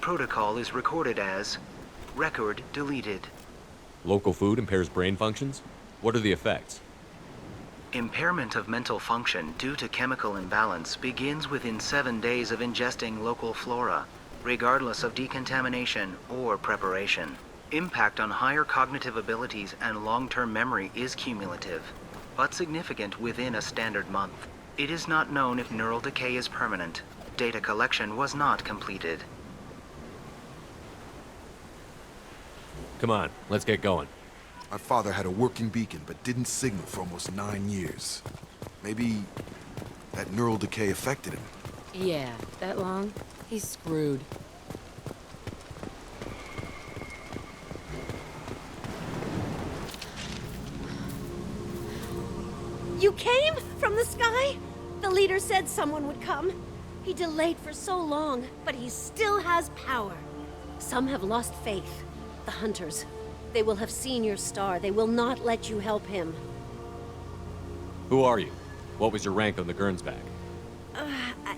protocol is recorded as record deleted. Local food impairs brain functions? What are the effects? Impairment of mental function due to chemical imbalance begins within 7 days of ingesting local flora, regardless of decontamination or preparation. Impact on higher cognitive abilities and long-term memory is cumulative, but significant within a standard month. It is not known if neural decay is permanent. Data collection was not completed. Come on, let's get going. My father had a working beacon, but didn't signal for almost 9 years. Maybe that neural decay affected him. Yeah, that long? He's screwed. You came from the sky? The leader said someone would come. He delayed for so long, but he still has power. Some have lost faith. The hunters. They will have seen your star. They will not let you help him. Who are you? What was your rank on the Gernsback? I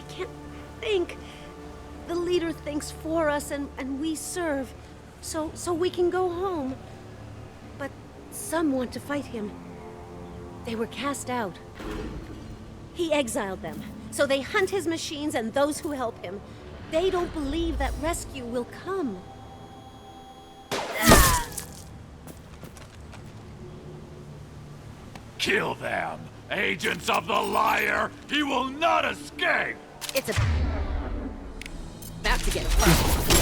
can't think. The leader thinks for us and we serve. So we can go home. But some want to fight him. They were cast out. He exiled them. So they hunt his machines and those who help him. They don't believe that rescue will come. Kill them! Agents of the liar! He will not escape! It's about to get fun.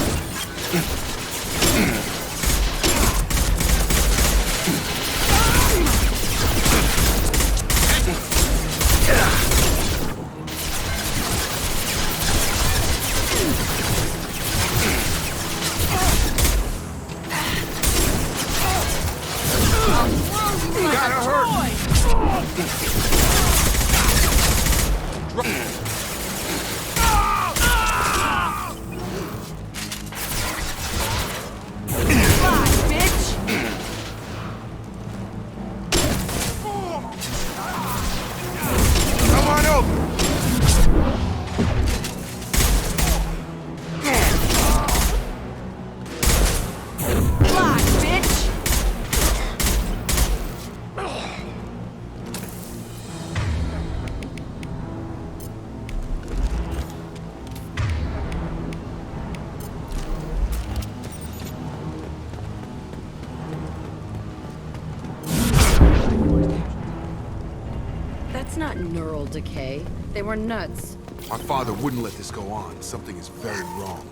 That's not neural decay. They were nuts. My father wouldn't let this go on. Something is very wrong.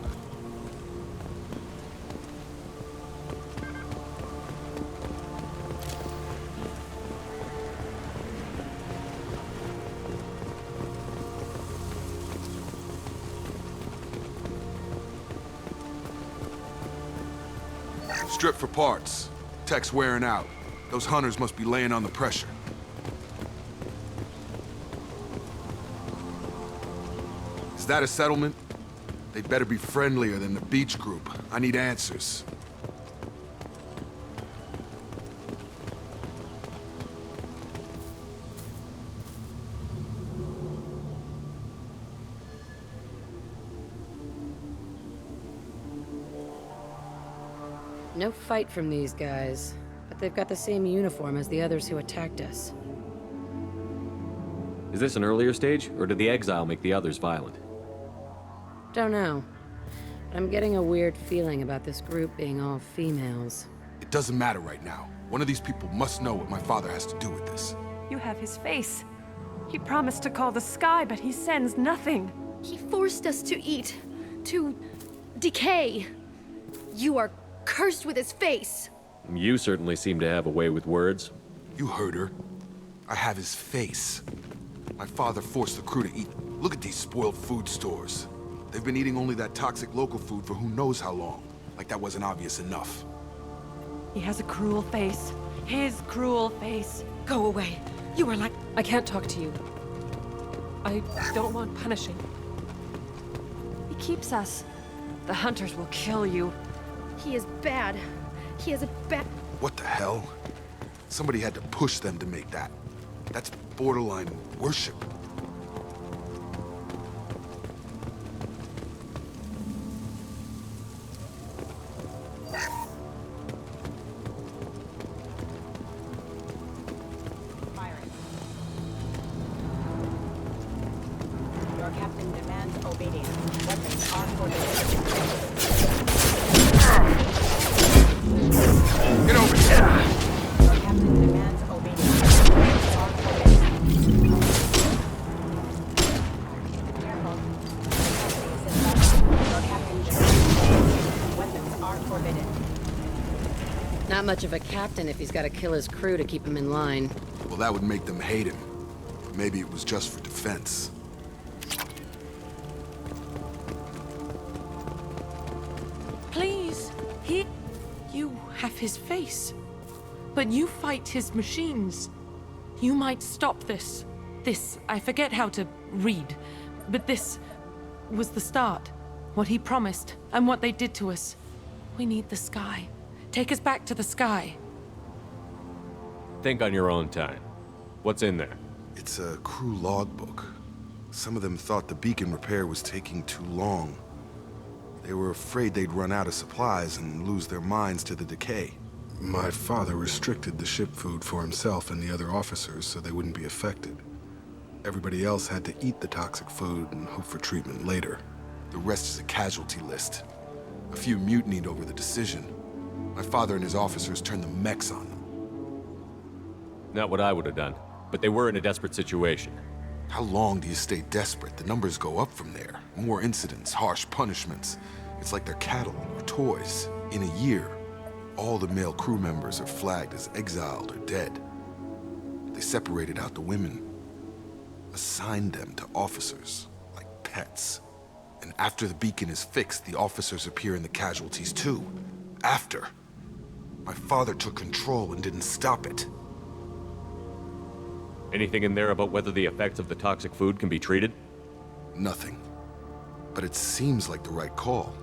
Strip for parts. Tech's wearing out. Those hunters must be laying on the pressure. Is that a settlement? They'd better be friendlier than the beach group. I need answers. No fight from these guys, but they've got the same uniform as the others who attacked us. Is this an earlier stage, or did the exile make the others violent? Don't know. I'm getting a weird feeling about this group being all females. It doesn't matter right now. One of these people must know what my father has to do with this. You have his face. He promised to call the sky, but he sends nothing. He forced us to eat, to decay. You are cursed with his face. You certainly seem to have a way with words. You heard her. I have his face. My father forced the crew to eat. Look at these spoiled food stores. They've been eating only that toxic local food for who knows how long. Like that wasn't obvious enough. He has a cruel face. His cruel face. Go away. You are like... I can't talk to you. I don't want punishing. He keeps us. The hunters will kill you. He is bad. He is a bad... What the hell? Somebody had to push them to make that. That's borderline worship. Not much of a captain if he's got to kill his crew to keep him in line. Well, that would make them hate him. Maybe it was just for defense. Please, you have his face. But you fight his machines. You might stop this. I forget how to read. But this was the start. What he promised, and what they did to us. We need the sky. Take us back to the sky. Think on your own time. What's in there? It's a crew logbook. Some of them thought the beacon repair was taking too long. They were afraid they'd run out of supplies and lose their minds to the decay. My father restricted the ship food for himself and the other officers so they wouldn't be affected. Everybody else had to eat the toxic food and hope for treatment later. The rest is a casualty list. A few mutinied over the decision. My father and his officers turned the mechs on them. Not what I would have done, but they were in a desperate situation. How long do you stay desperate? The numbers go up from there. More incidents, harsh punishments. It's like they're cattle or toys. In a year, all the male crew members are flagged as exiled or dead. They separated out the women, assigned them to officers, like pets. And after the beacon is fixed, the officers appear in the casualties too. After. My father took control and didn't stop it. Anything in there about whether the effects of the toxic food can be treated? Nothing. But it seems like the right call.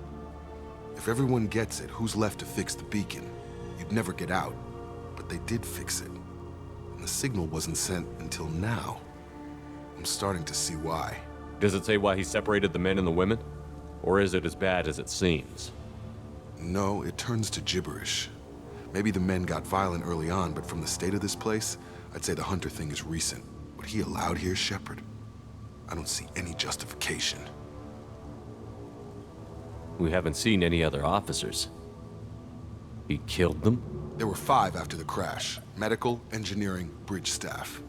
If everyone gets it, who's left to fix the beacon? You'd never get out. But they did fix it. And the signal wasn't sent until now. I'm starting to see why. Does it say why he separated the men and the women? Or is it as bad as it seems? No, it turns to gibberish. Maybe the men got violent early on, but from the state of this place, I'd say the Hunter thing is recent. What he allowed here, Shepard? I don't see any justification. We haven't seen any other officers. He killed them? There were 5 after the crash. Medical, engineering, bridge staff.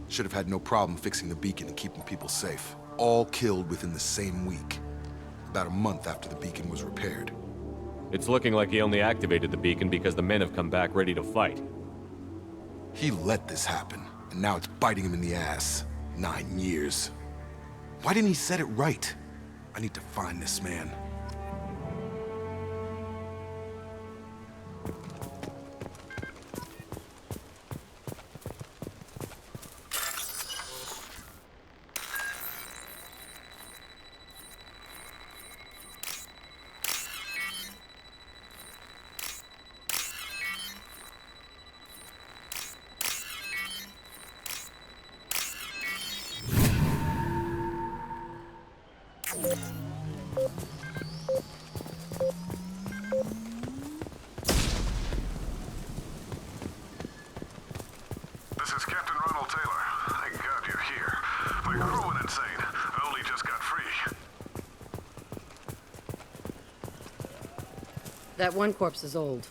Should have had no problem fixing the beacon and keeping people safe. All killed within the same week. About a month after the beacon was repaired. It's looking like he only activated the beacon because the men have come back ready to fight. He let this happen, and now it's biting him in the ass. 9 years. Why didn't he set it right? I need to find this man. This is Captain Ronald Taylor. Thank God you're here. My crew went insane. I only just got free. That one corpse is old.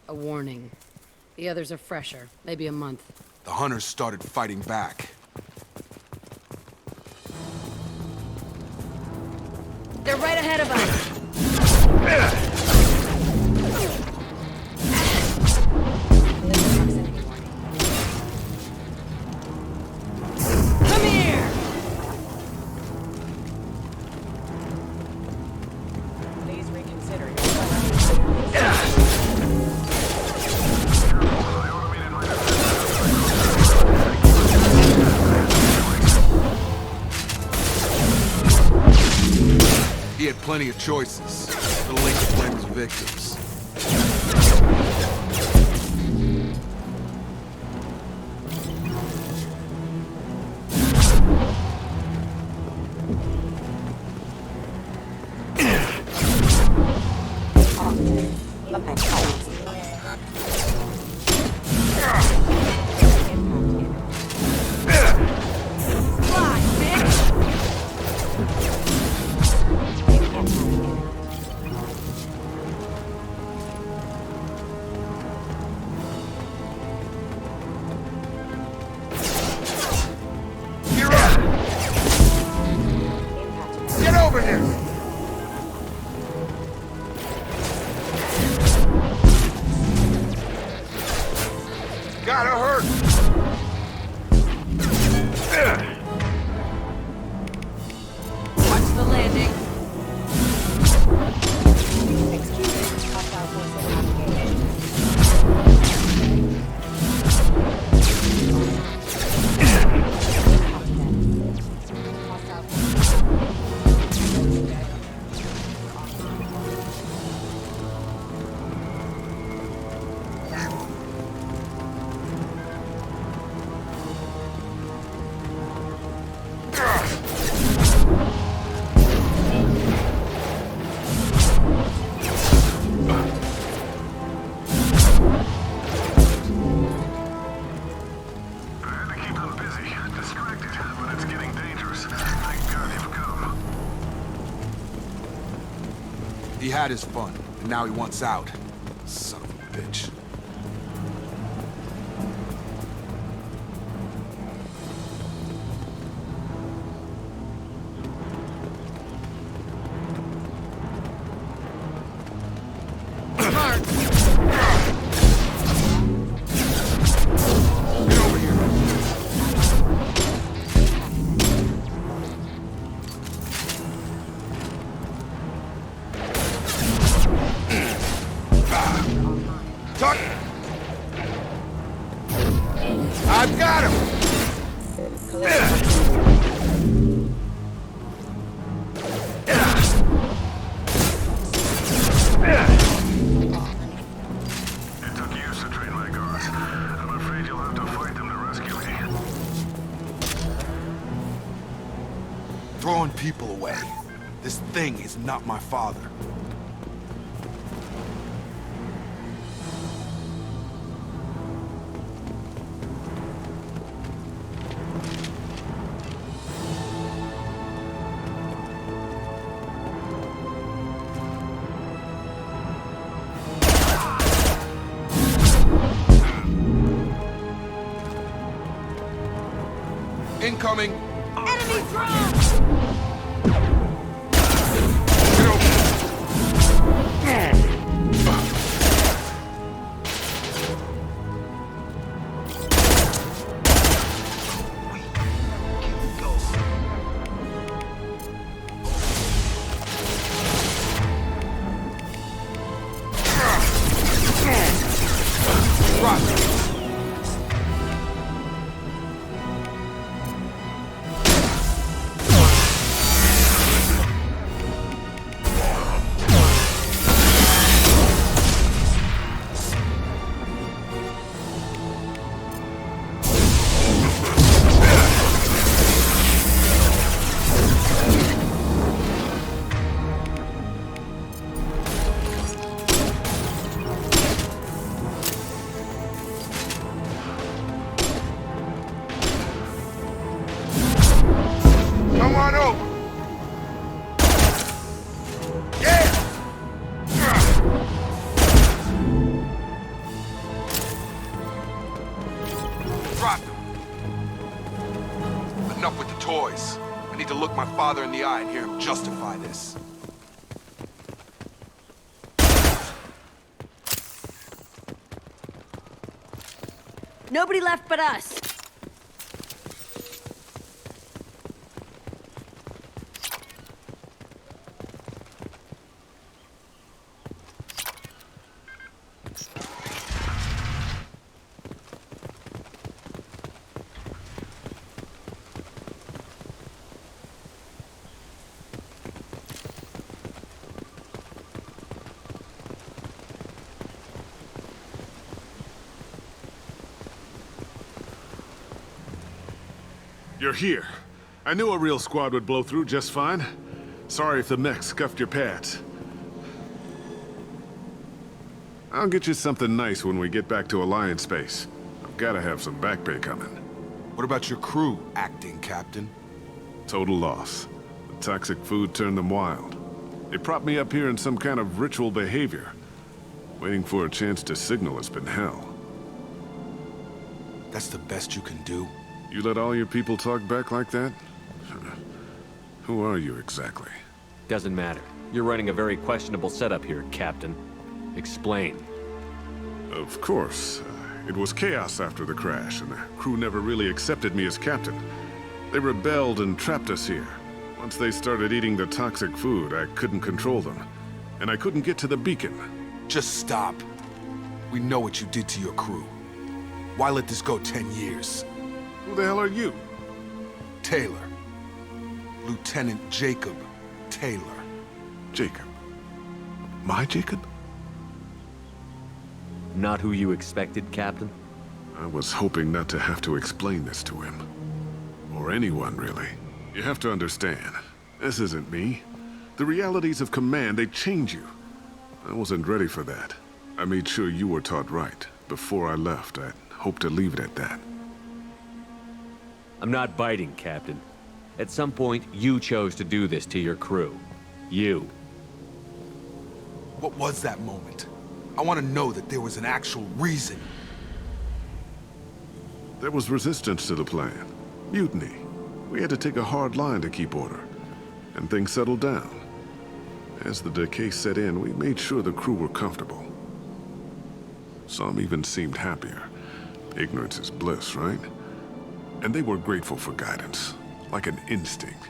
A warning. The others are fresher, maybe a month. The Hunters started fighting back. They're right ahead of us! Come here! Please reconsider your He had plenty of choices. The link to blame his victims. He had his fun, and now he wants out. Son of a bitch. I've got him! It took years to train my guards. I'm afraid you'll have to fight them to rescue me. Throwing people away. This thing is not my father. Incoming! Enemy drone! Come on over! Yeah! Drop him! Enough with the toys. I need to look my father in the eye and hear him justify this. Nobody left but us. You're here. I knew a real squad would blow through just fine. Sorry if the mech scuffed your pads. I'll get you something nice when we get back to Alliance space. I've gotta have some back pay coming. What about your crew, acting captain? Total loss. The toxic food turned them wild. They propped me up here in some kind of ritual behavior. Waiting for a chance to signal has been hell. That's the best you can do? You let all your people talk back like that? Who are you exactly? Doesn't matter. You're running a very questionable setup here, Captain. Explain. Of course. It was chaos after the crash, and the crew never really accepted me as captain. They rebelled and trapped us here. Once they started eating the toxic food, I couldn't control them. And I couldn't get to the beacon. Just stop. We know what you did to your crew. Why let this go 10 years? Who the hell are you? Taylor. Lieutenant Jacob Taylor. Jacob. My Jacob? Not who you expected, Captain? I was hoping not to have to explain this to him. Or anyone, really. You have to understand, this isn't me. The realities of command, they change you. I wasn't ready for that. I made sure you were taught right. Before I left, I hoped to leave it at that. I'm not biting, Captain. At some point, you chose to do this to your crew. You. What was that moment? I want to know that there was an actual reason. There was resistance to the plan. Mutiny. We had to take a hard line to keep order. And things settled down. As the decay set in, we made sure the crew were comfortable. Some even seemed happier. Ignorance is bliss, right? And they were grateful for guidance, like an instinct.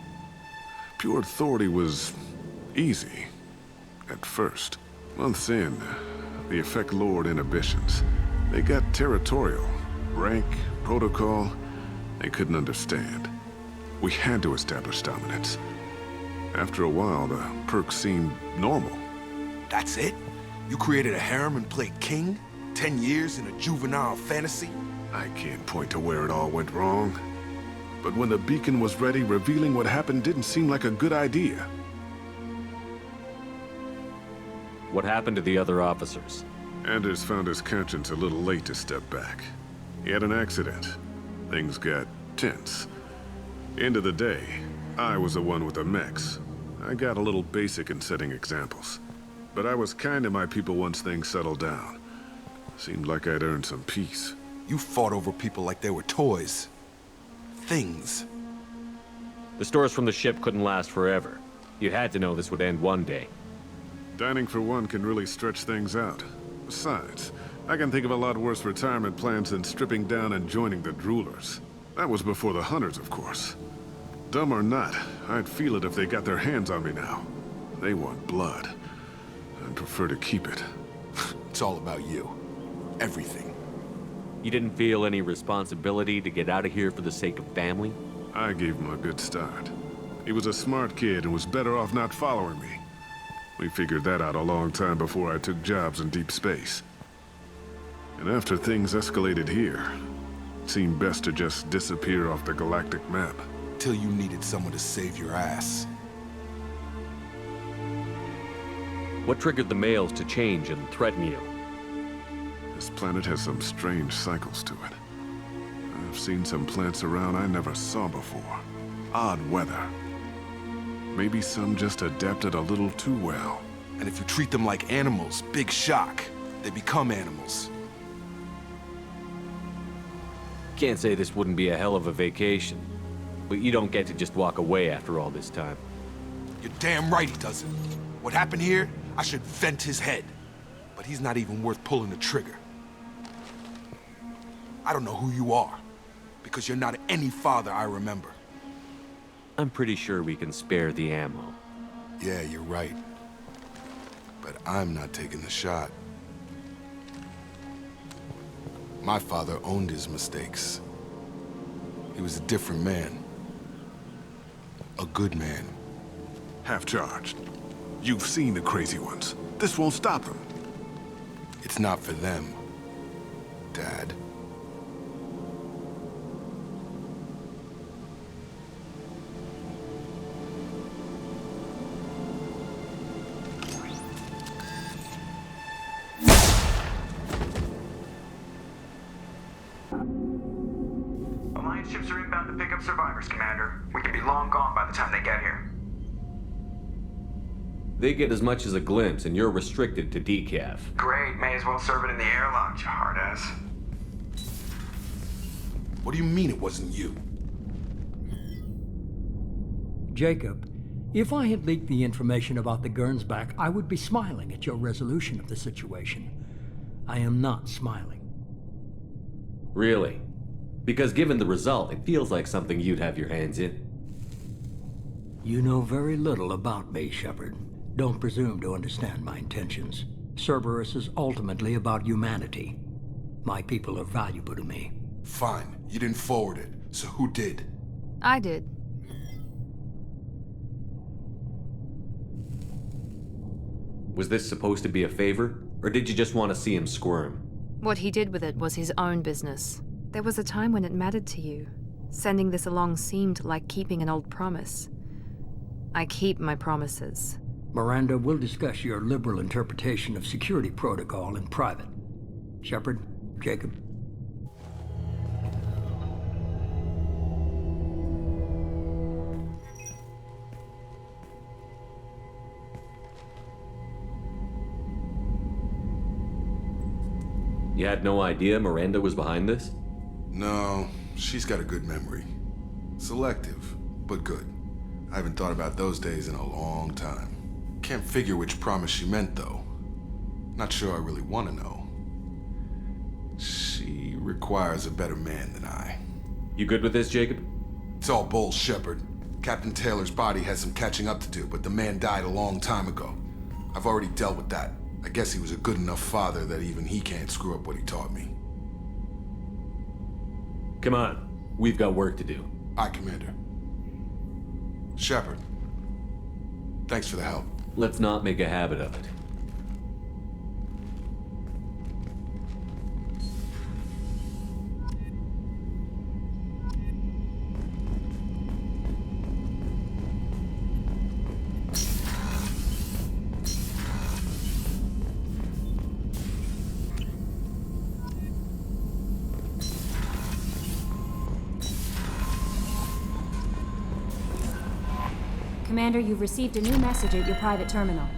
Pure authority was easy, at first. Months in, the Effect lowered inhibitions. They got territorial. Rank, protocol, they couldn't understand. We had to establish dominance. After a while, the perks seemed normal. That's it? You created a harem and played king? 10 years in a juvenile fantasy? I can't point to where it all went wrong. But when the beacon was ready, revealing what happened didn't seem like a good idea. What happened to the other officers? Anders found his conscience a little late to step back. He had an accident. Things got tense. End of the day, I was the one with the mechs. I got a little basic in setting examples. But I was kind to my people once things settled down. Seemed like I'd earned some peace. You fought over people like they were toys. Things. The stores from the ship couldn't last forever. You had to know this would end one day. Dining for one can really stretch things out. Besides, I can think of a lot worse retirement plans than stripping down and joining the droolers. That was before the hunters, of course. Dumb or not, I'd feel it if they got their hands on me now. They want blood. I'd prefer to keep it. It's all about you. Everything. You didn't feel any responsibility to get out of here for the sake of family? I gave him a good start. He was a smart kid and was better off not following me. We figured that out a long time before I took jobs in deep space. And after things escalated here, it seemed best to just disappear off the galactic map. Till you needed someone to save your ass. What triggered the males to change and threaten you? This planet has some strange cycles to it. I've seen some plants around I never saw before. Odd weather. Maybe some just adapted a little too well. And if you treat them like animals, big shock. They become animals. Can't say this wouldn't be a hell of a vacation. But you don't get to just walk away after all this time. You're damn right he doesn't. What happened here, I should vent his head. But he's not even worth pulling the trigger. I don't know who you are, because you're not any father I remember. I'm pretty sure we can spare the ammo. Yeah, you're right. But I'm not taking the shot. My father owned his mistakes. He was a different man. A good man. Half-charged. You've seen the crazy ones. This won't stop them. It's not for them, Dad. Alliance ships are inbound to pick up survivors, Commander. We could be long gone by the time they get here. They get as much as a glimpse, and you're restricted to decaf. Great, may as well serve it in the airlock, you hard ass. What do you mean it wasn't you? Jacob, if I had leaked the information about the Gernsback, I would be smiling at your resolution of the situation. I am not smiling. Really? Because given the result, it feels like something you'd have your hands in. You know very little about me, Shepard. Don't presume to understand my intentions. Cerberus is ultimately about humanity. My people are valuable to me. Fine. You didn't forward it. So who did? I did. Was this supposed to be a favor? Or did you just want to see him squirm? What he did with it was his own business. There was a time when it mattered to you. Sending this along seemed like keeping an old promise. I keep my promises. Miranda, we'll discuss your liberal interpretation of security protocol in private. Shepard, Jacob. You had no idea Miranda was behind this? No, she's got a good memory. Selective, but good. I haven't thought about those days in a long time. Can't figure which promise she meant, though. Not sure I really want to know. She requires a better man than I. You good with this, Jacob? It's all bull, Shepard. Captain Taylor's body has some catching up to do, but the man died a long time ago. I've already dealt with that. I guess he was a good enough father that even he can't screw up what he taught me. Come on. We've got work to do. Aye, Commander. Shepard. Thanks for the help. Let's not make a habit of it. Commander, you've received a new message at your private terminal.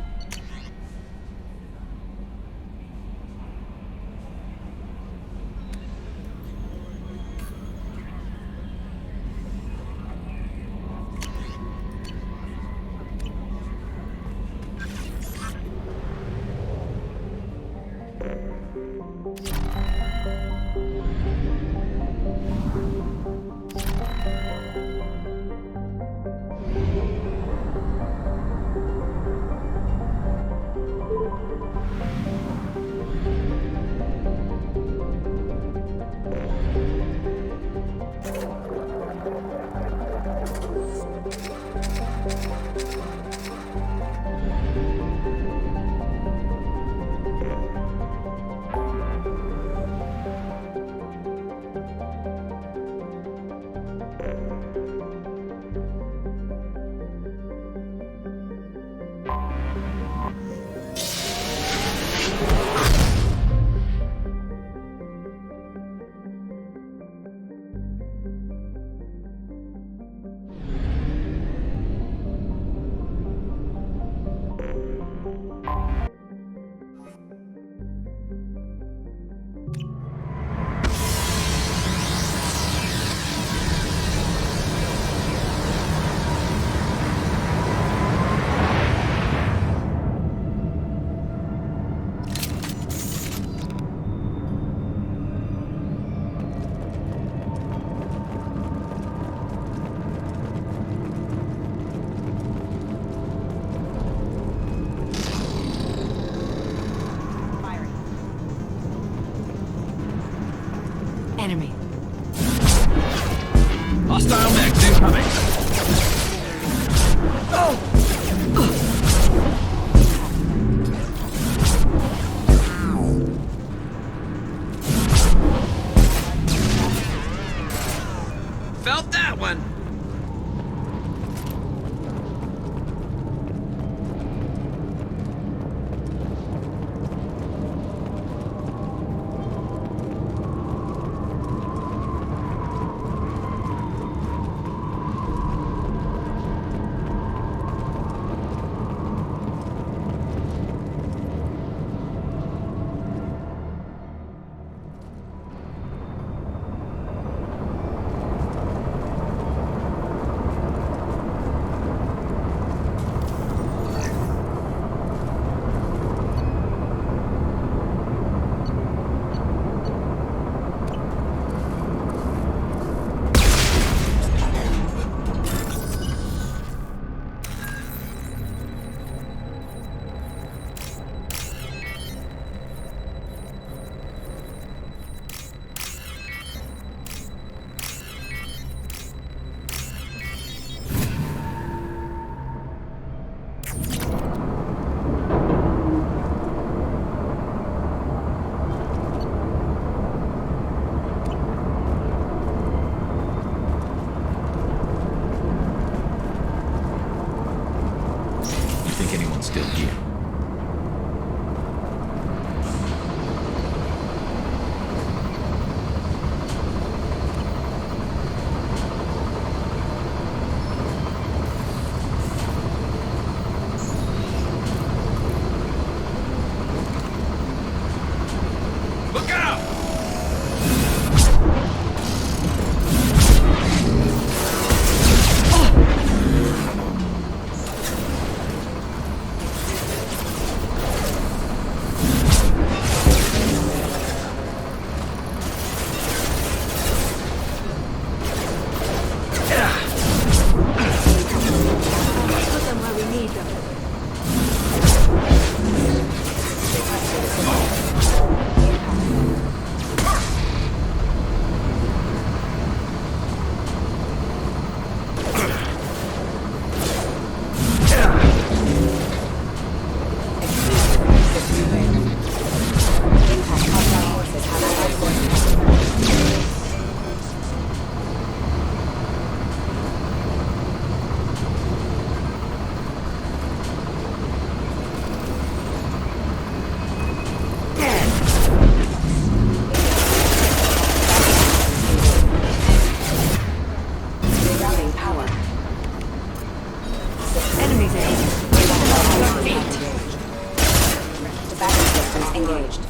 Battery systems engaged.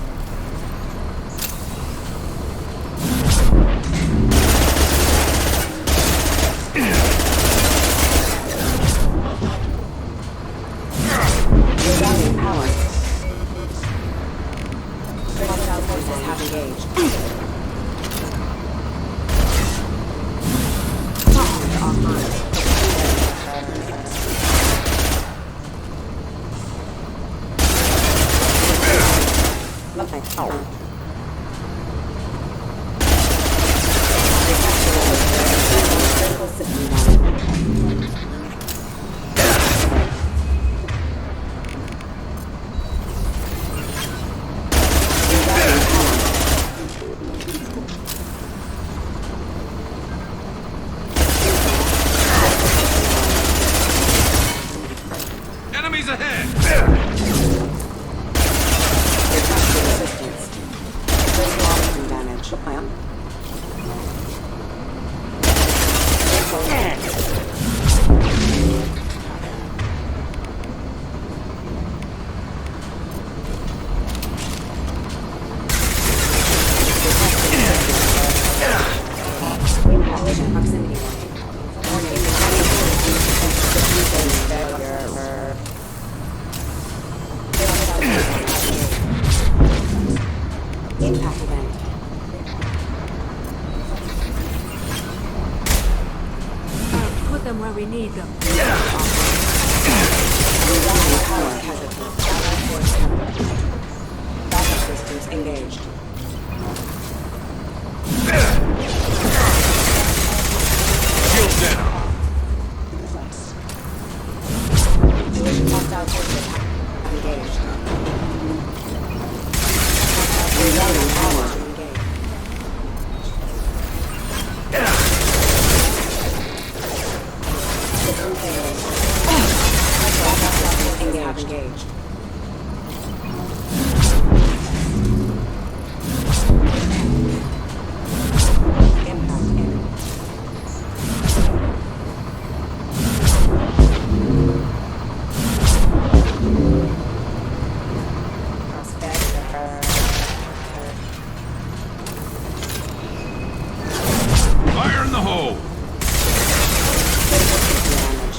Rerouting power. Hostile forces have engaged. Bombs offline. Nothing. Critical system down. Enemies ahead! Resistance. Critical oxygen damage. Impact proximity warning. Impact event. Put them where we need them. Rerouting power hazardous. Allied force cover. Battery systems engaged. Shield down! Hostile forces engaged. Rerouting power engaged. System failure. Hostile forces engaged. Impact enemy. Fire in the hole! Damage.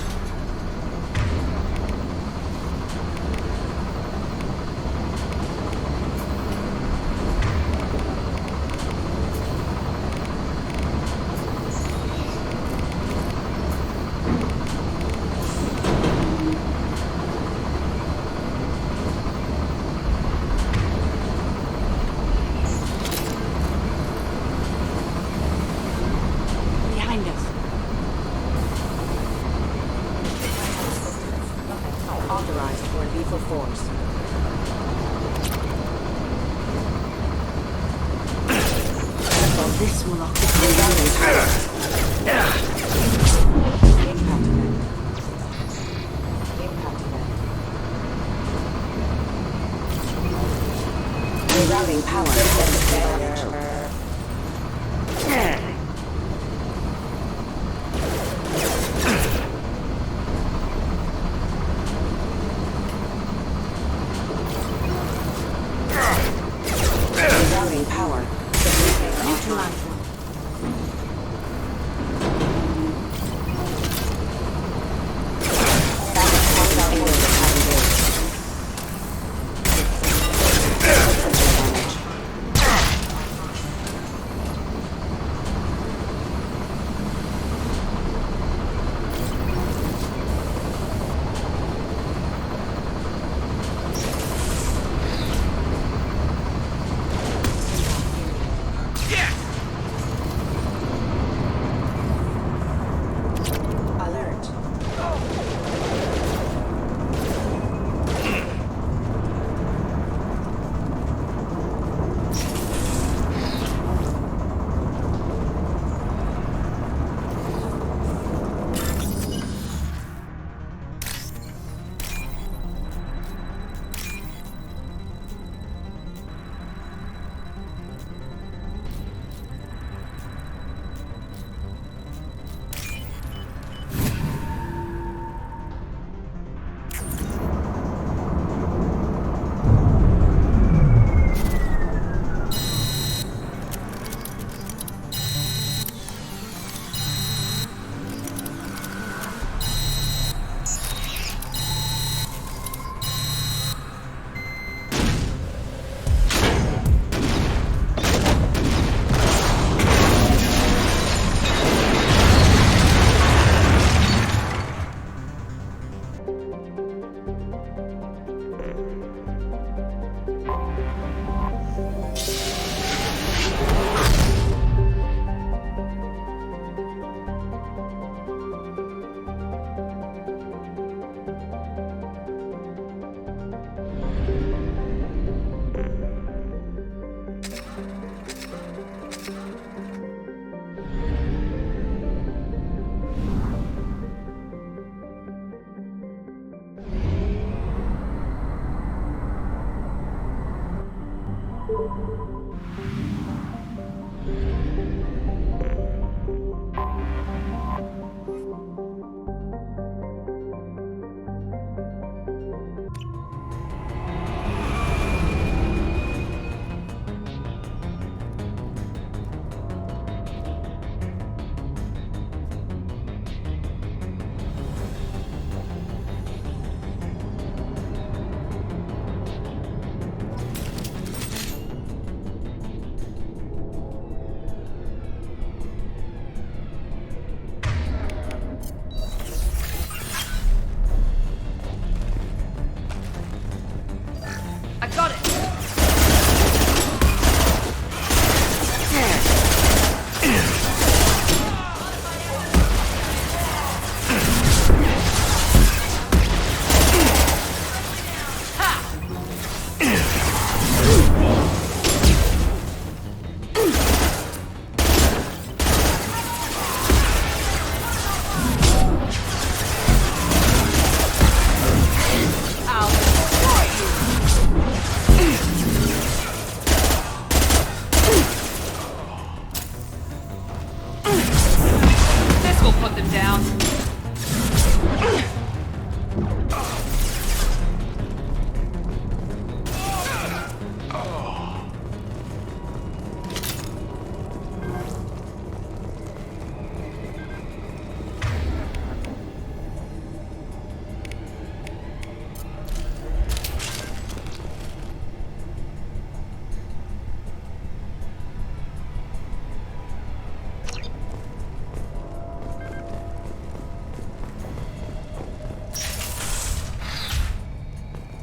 Behind us. Authorized for lethal force. Well, this will occupy. Rerouting power. Impact event. Impact event. Rerouting power. Rerouting power. Neutralized.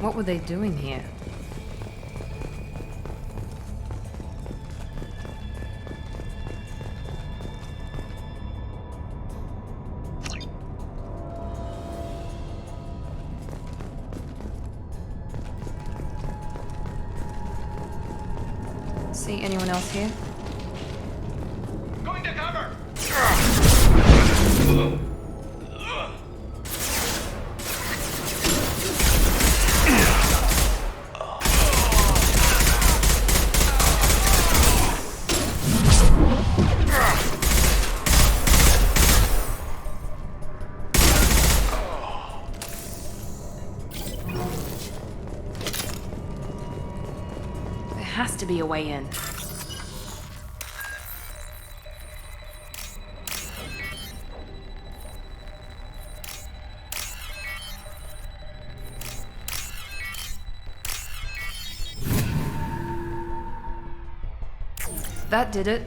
What were they doing here? See anyone else here? Going to cover! There has to be a way in. That did it.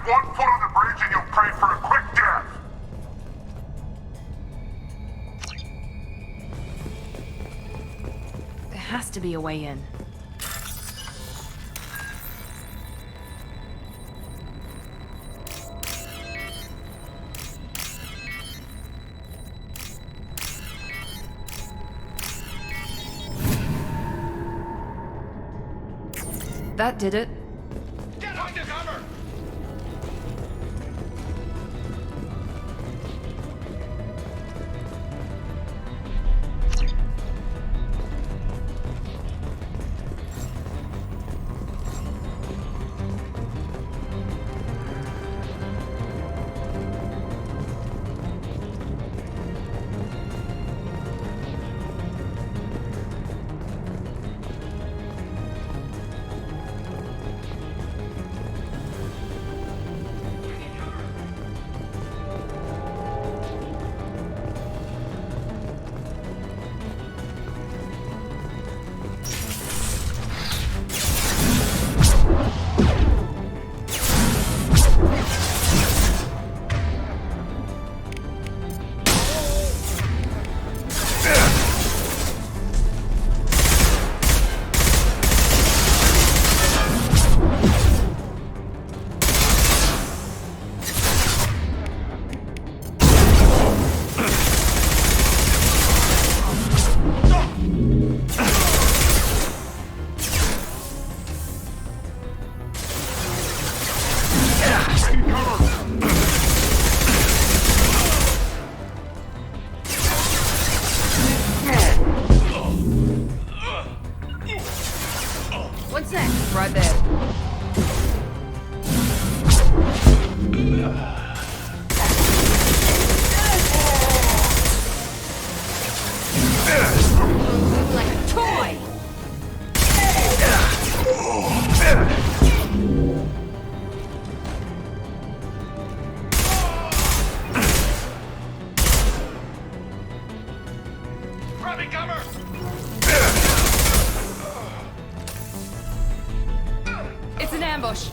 one foot on the bridge and you'll pray for a quick death. There has to be a way in. That did it. Get under cover! What's next? Right there. Like a toy! Grabbing cover! It's an ambush.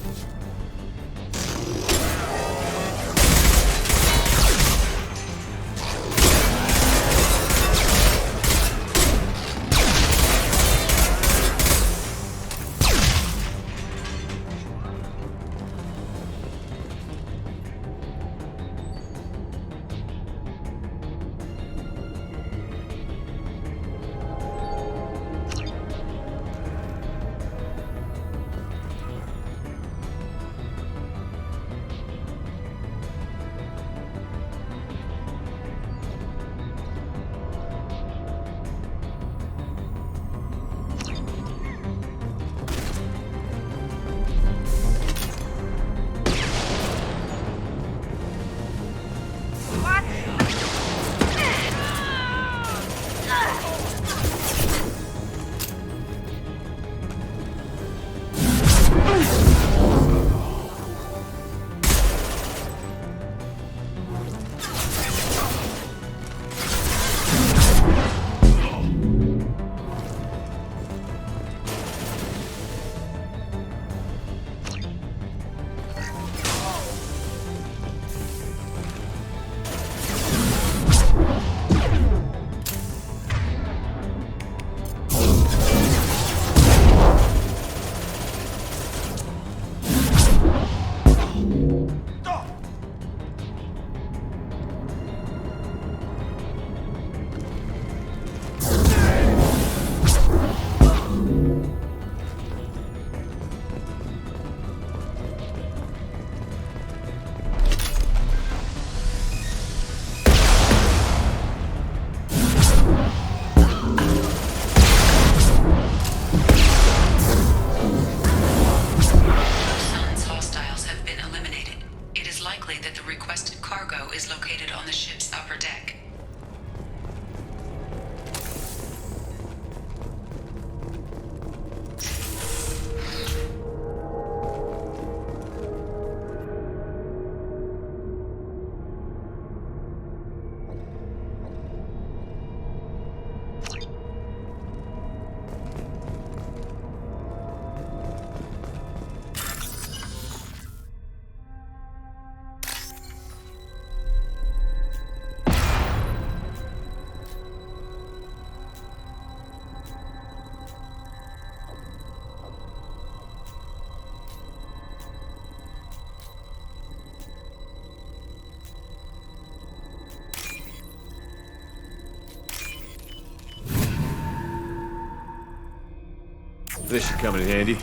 This should come in handy.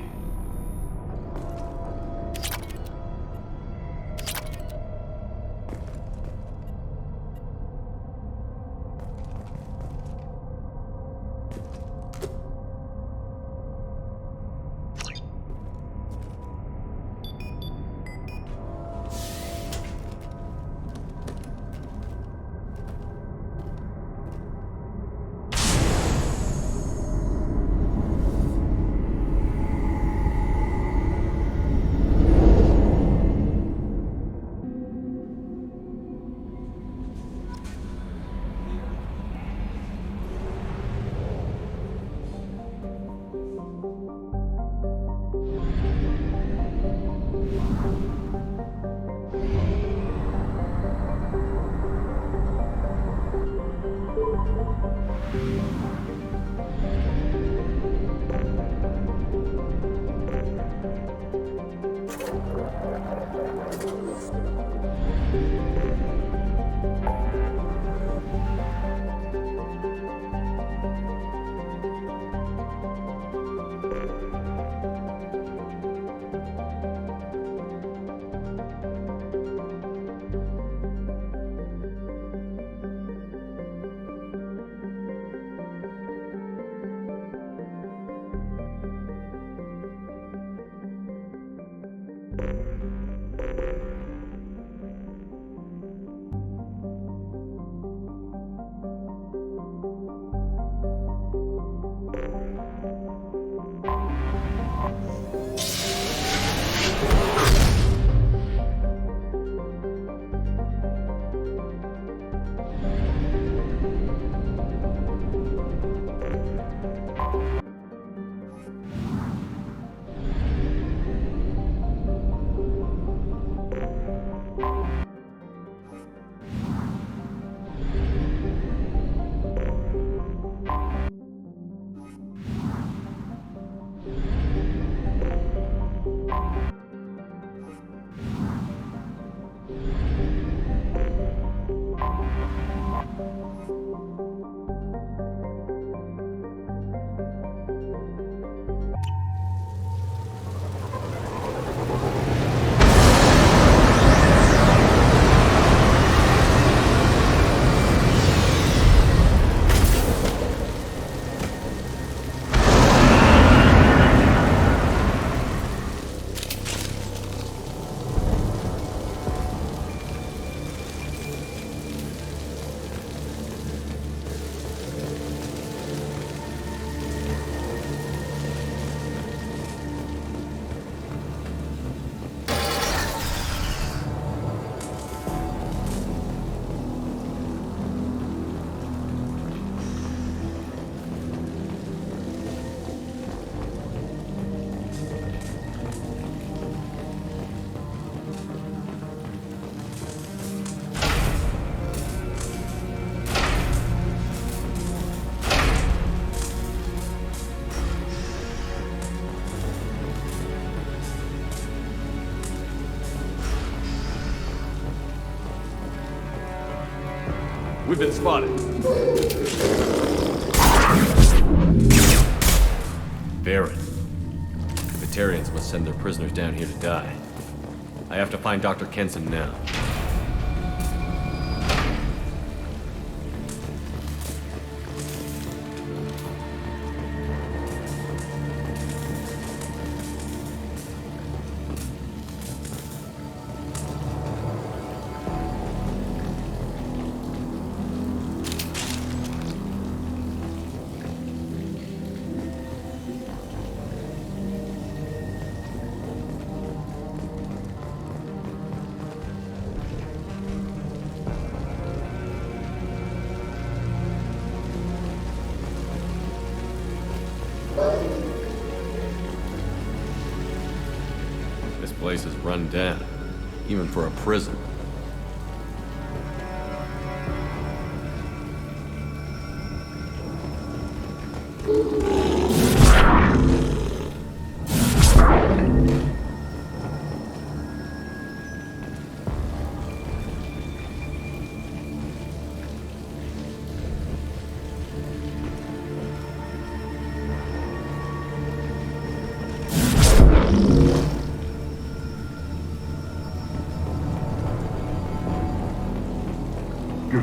We've been spotted. Baron. The Batarians must send their prisoners down here to die. I have to find Dr. Kenson now. This place is run down, even for a prison.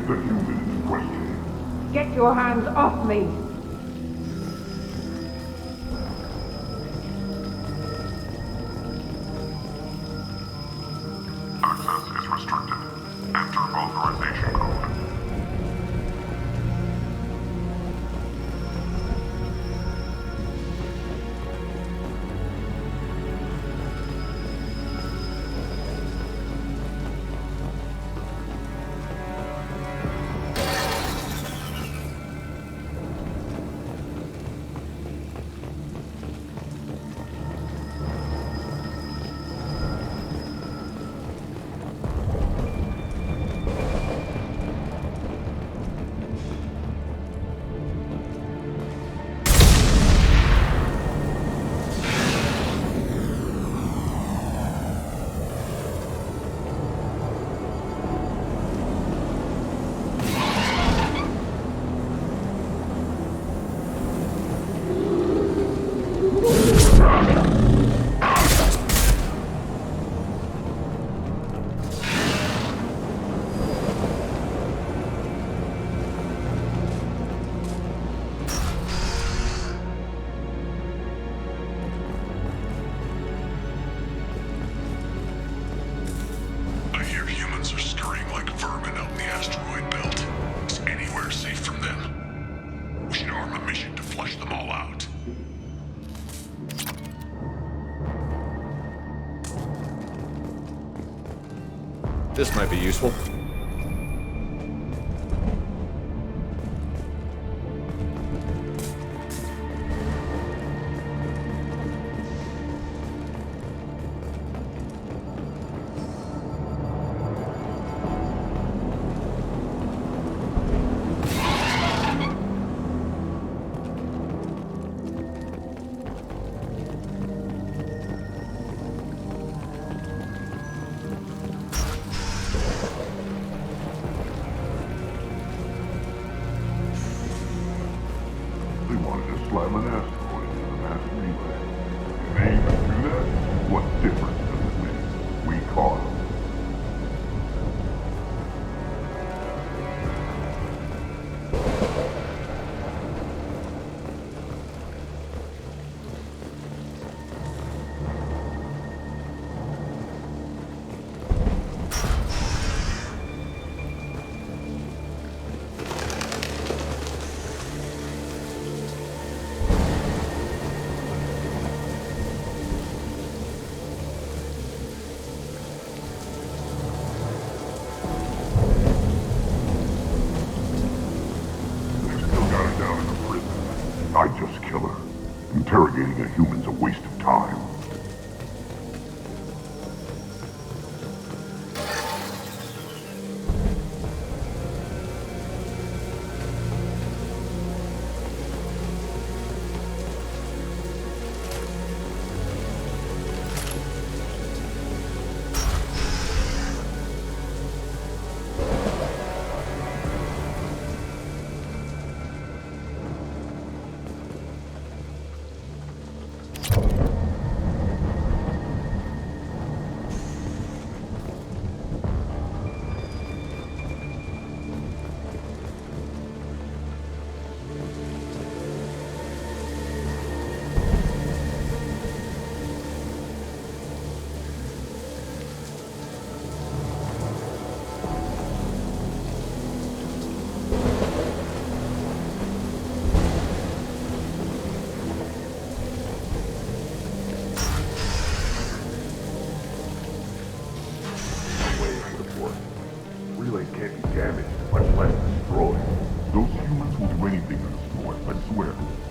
the human in question? Get your hands off me! Access is restricted. Enter authorization code. This might be useful. Interrogating a human's a waste of time.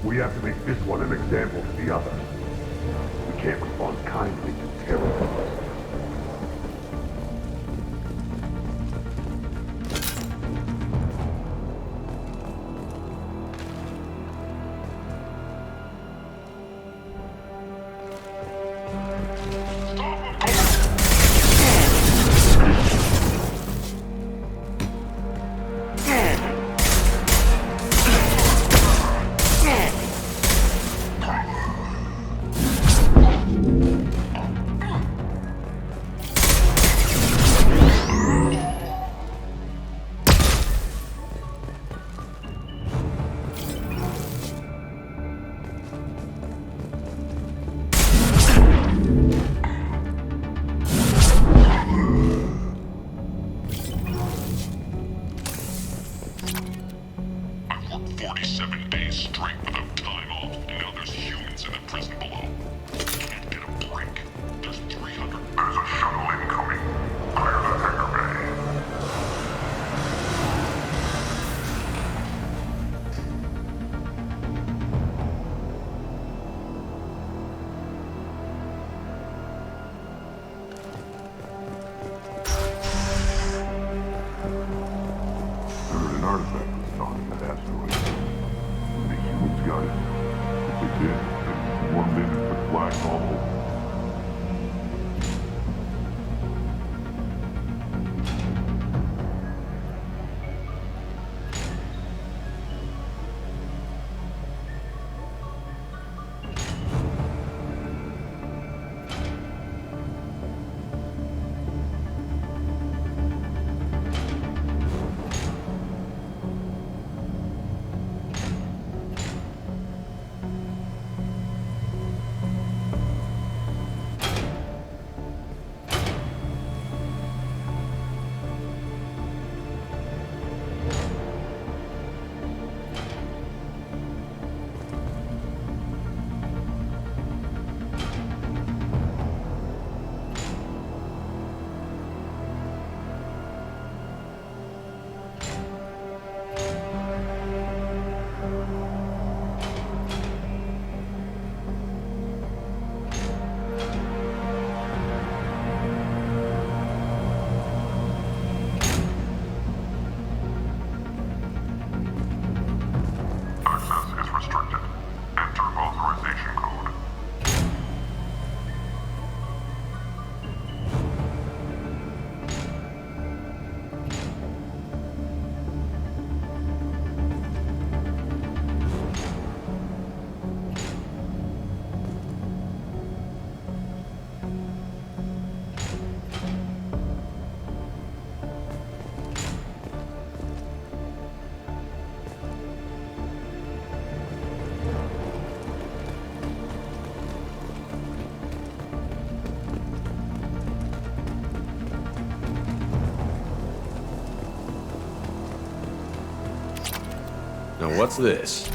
We have to make this one an example to the others. We can't respond kindly to terror. what's this?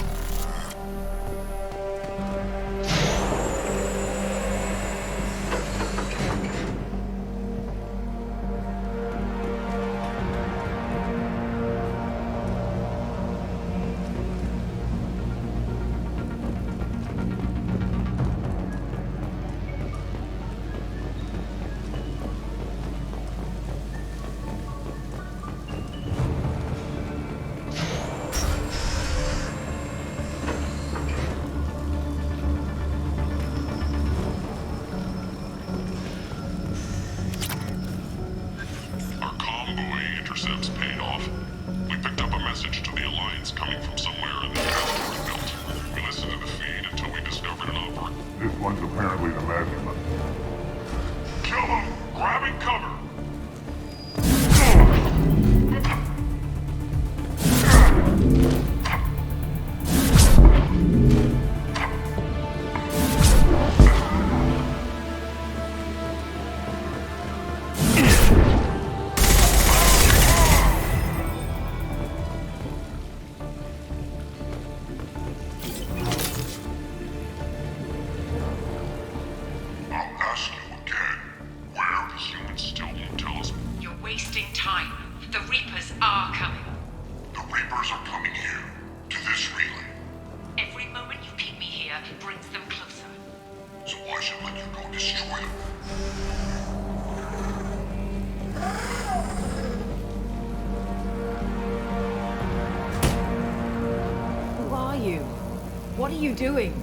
What are you doing?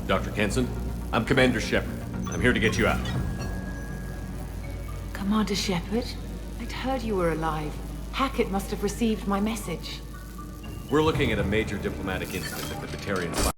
Dr. Kenson, I'm Commander Shepard. I'm here to get you out. Commander Shepard? I'd heard you were alive. Hackett must have received my message. We're looking at a major diplomatic incident at the Batarian fire